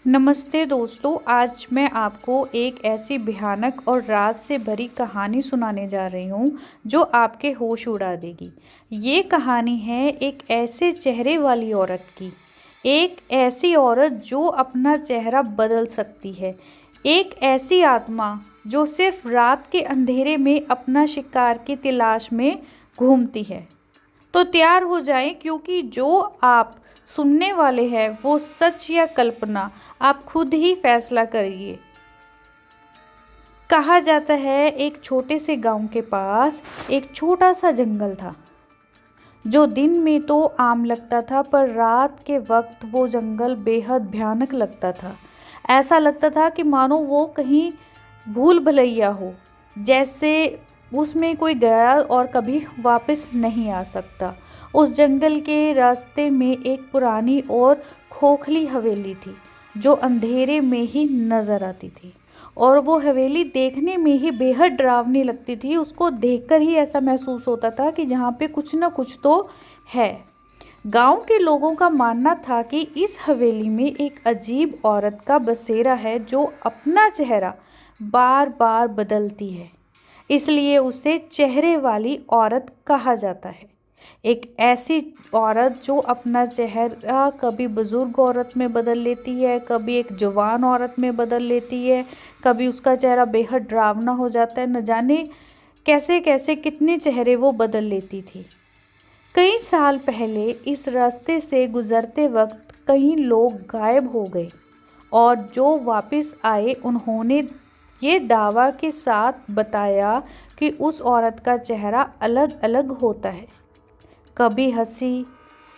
नमस्ते दोस्तों, आज मैं आपको एक ऐसी भयानक और राज से भरी कहानी सुनाने जा रही हूँ जो आपके होश उड़ा देगी। ये कहानी है एक ऐसे चेहरे वाली औरत की। एक ऐसी औरत जो अपना चेहरा बदल सकती है। एक ऐसी आत्मा जो सिर्फ रात के अंधेरे में अपना शिकार की तलाश में घूमती है। तो तैयार हो जाएं, क्योंकि जो आप सुनने वाले हैं वो सच या कल्पना आप खुद ही फैसला करिए। कहा जाता है एक छोटे से गांव के पास एक छोटा सा जंगल था जो दिन में तो आम लगता था, पर रात के वक्त वो जंगल बेहद भयानक लगता था। ऐसा लगता था कि मानो वो कहीं भूल भुलैया हो, जैसे उसमें कोई गया और कभी वापस नहीं आ सकता। उस जंगल के रास्ते में एक पुरानी और खोखली हवेली थी जो अंधेरे में ही नजर आती थी, और वो हवेली देखने में ही बेहद डरावनी लगती थी। उसको देखकर ही ऐसा महसूस होता था कि जहाँ पे कुछ ना कुछ तो है। गांव के लोगों का मानना था कि इस हवेली में एक अजीब औरत का बसेरा है जो अपना चेहरा बार बार बदलती है, इसलिए उसे चेहरे वाली औरत कहा जाता है। एक ऐसी औरत जो अपना चेहरा कभी बुजुर्ग औरत में बदल लेती है, कभी एक जवान औरत में बदल लेती है, कभी उसका चेहरा बेहद डरावना हो जाता है। न जाने कैसे कैसे कितने चेहरे वो बदल लेती थी। कई साल पहले इस रास्ते से गुजरते वक्त कई लोग गायब हो गए, और जो वापस आए उन्होंने ये दावा के साथ बताया कि उस औरत का चेहरा अलग अलग होता है। कभी हंसी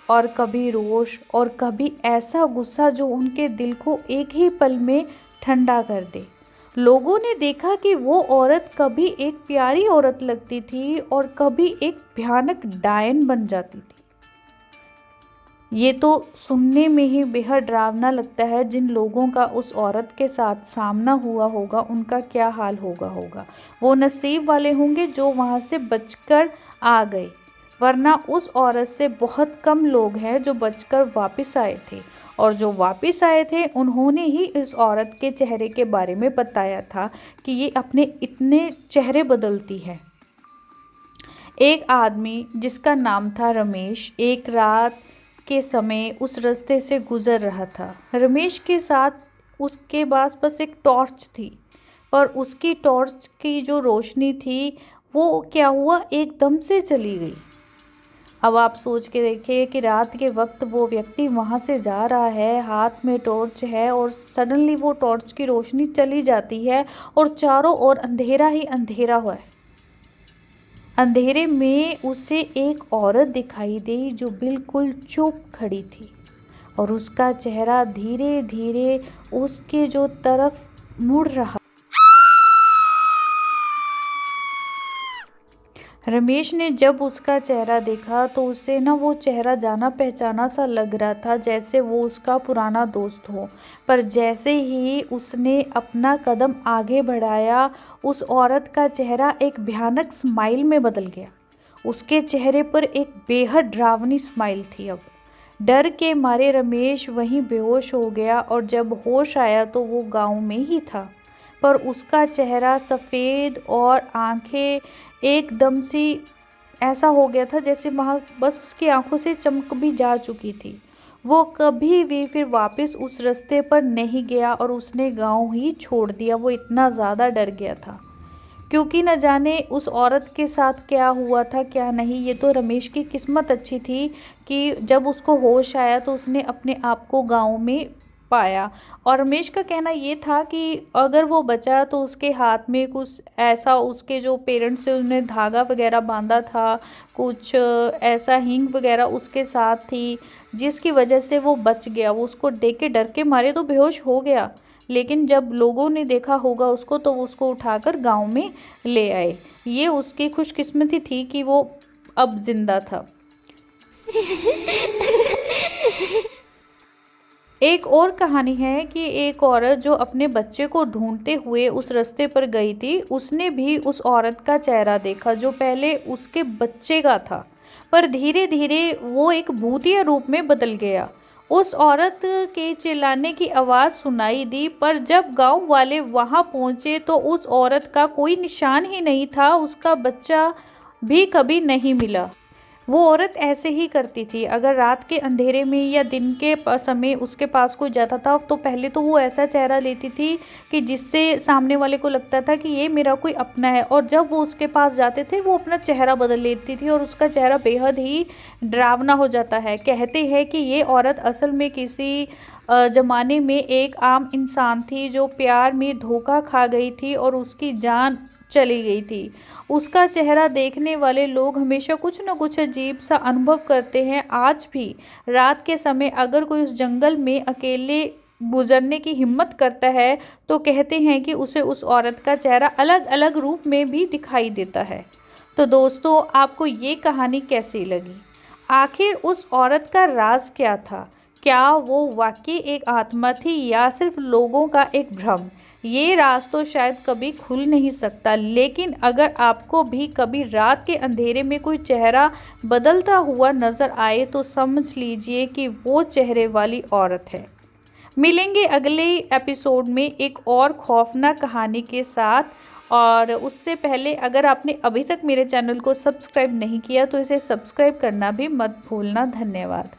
और कभी रोष और कभी ऐसा गुस्सा जो उनके दिल को एक ही पल में ठंडा कर दे। लोगों ने देखा कि वो औरत कभी एक प्यारी औरत लगती थी और कभी एक भयानक डायन बन जाती थी। ये तो सुनने में ही बेहद डरावना लगता है। जिन लोगों का उस औरत के साथ सामना हुआ होगा उनका क्या हाल होगा। वो नसीब वाले होंगे जो वहाँ से बचकर आ गए, वरना उस औरत से बहुत कम लोग हैं जो बचकर वापस आए थे। और जो वापस आए थे उन्होंने ही इस औरत के चेहरे के बारे में बताया था कि ये अपने इतने चेहरे बदलती है। एक आदमी जिसका नाम था रमेश एक रात के समय उस रास्ते से गुजर रहा था। रमेश के साथ उसके पास बस एक टॉर्च थी, पर उसकी टॉर्च की जो रोशनी थी वो क्या हुआ, एकदम से चली गई। अब आप सोच के देखिए कि रात के वक्त वो व्यक्ति वहाँ से जा रहा है, हाथ में टॉर्च है, और सडनली वो टॉर्च की रोशनी चली जाती है और चारों ओर अंधेरा ही अंधेरा हुआ है। अंधेरे में उसे एक औरत दिखाई दी जो बिल्कुल चुप खड़ी थी, और उसका चेहरा धीरे धीरे उसके जो तरफ मुड़ रहा। रमेश ने जब उसका चेहरा देखा तो उसे ना वो चेहरा जाना पहचाना सा लग रहा था, जैसे वो उसका पुराना दोस्त हो। पर जैसे ही उसने अपना कदम आगे बढ़ाया, उस औरत का चेहरा एक भयानक स्माइल में बदल गया। उसके चेहरे पर एक बेहद डरावनी स्माइल थी। अब डर के मारे रमेश वहीं बेहोश हो गया, और जब होश आया तो वो गांव में ही था। पर उसका चेहरा सफ़ेद और आंखें एकदम सी ऐसा हो गया था जैसे वहाँ बस उसकी आंखों से चमक भी जा चुकी थी। वो कभी भी फिर वापस उस रास्ते पर नहीं गया और उसने गांव ही छोड़ दिया। वो इतना ज़्यादा डर गया था, क्योंकि न जाने उस औरत के साथ क्या हुआ था क्या नहीं। ये तो रमेश की किस्मत अच्छी थी कि जब उसको होश आया तो उसने अपने आप को गांव में पाया। और रमेश का कहना ये था कि अगर वो बचा तो उसके हाथ में कुछ ऐसा, उसके जो पेरेंट्स से उन्होंने धागा वगैरह बांधा था, कुछ ऐसा हींग वगैरह उसके साथ थी, जिसकी वजह से वो बच गया। वो उसको देख के डर के मारे तो बेहोश हो गया, लेकिन जब लोगों ने देखा होगा उसको तो वो उसको उठाकर गांव में ले आए। ये उसकी खुशकिस्मती थी कि वो अब जिंदा था। एक और कहानी है कि एक औरत जो अपने बच्चे को ढूंढते हुए उस रास्ते पर गई थी, उसने भी उस औरत का चेहरा देखा जो पहले उसके बच्चे का था, पर धीरे धीरे वो एक भूतिया रूप में बदल गया। उस औरत के चिल्लाने की आवाज़ सुनाई दी, पर जब गांव वाले वहां पहुंचे तो उस औरत का कोई निशान ही नहीं था, उसका बच्चा भी कभी नहीं मिला। वो औरत ऐसे ही करती थी। अगर रात के अंधेरे में या दिन के समय उसके पास कोई जाता था तो पहले तो वो ऐसा चेहरा लेती थी कि जिससे सामने वाले को लगता था कि ये मेरा कोई अपना है, और जब वो उसके पास जाते थे वो अपना चेहरा बदल लेती थी और उसका चेहरा बेहद ही डरावना हो जाता है। कहते हैं कि ये औरत असल में किसी ज़माने में एक आम इंसान थी जो प्यार में धोखा खा गई थी और उसकी जान चली गई थी। उसका चेहरा देखने वाले लोग हमेशा कुछ न कुछ अजीब सा अनुभव करते हैं। आज भी रात के समय अगर कोई उस जंगल में अकेले गुजरने की हिम्मत करता है तो कहते हैं कि उसे उस औरत का चेहरा अलग अलग रूप में भी दिखाई देता है। तो दोस्तों, आपको ये कहानी कैसी लगी? आखिर उस औरत का राज क्या था? क्या वो वाकई एक आत्मा थी या सिर्फ लोगों का एक भ्रम? ये राज तो शायद कभी खुल नहीं सकता, लेकिन अगर आपको भी कभी रात के अंधेरे में कोई चेहरा बदलता हुआ नजर आए तो समझ लीजिए कि वो चेहरे वाली औरत है। मिलेंगे अगले एपिसोड में एक और खौफनाक कहानी के साथ, और उससे पहले अगर आपने अभी तक मेरे चैनल को सब्सक्राइब नहीं किया तो इसे सब्सक्राइब करना भी मत भूलना। धन्यवाद।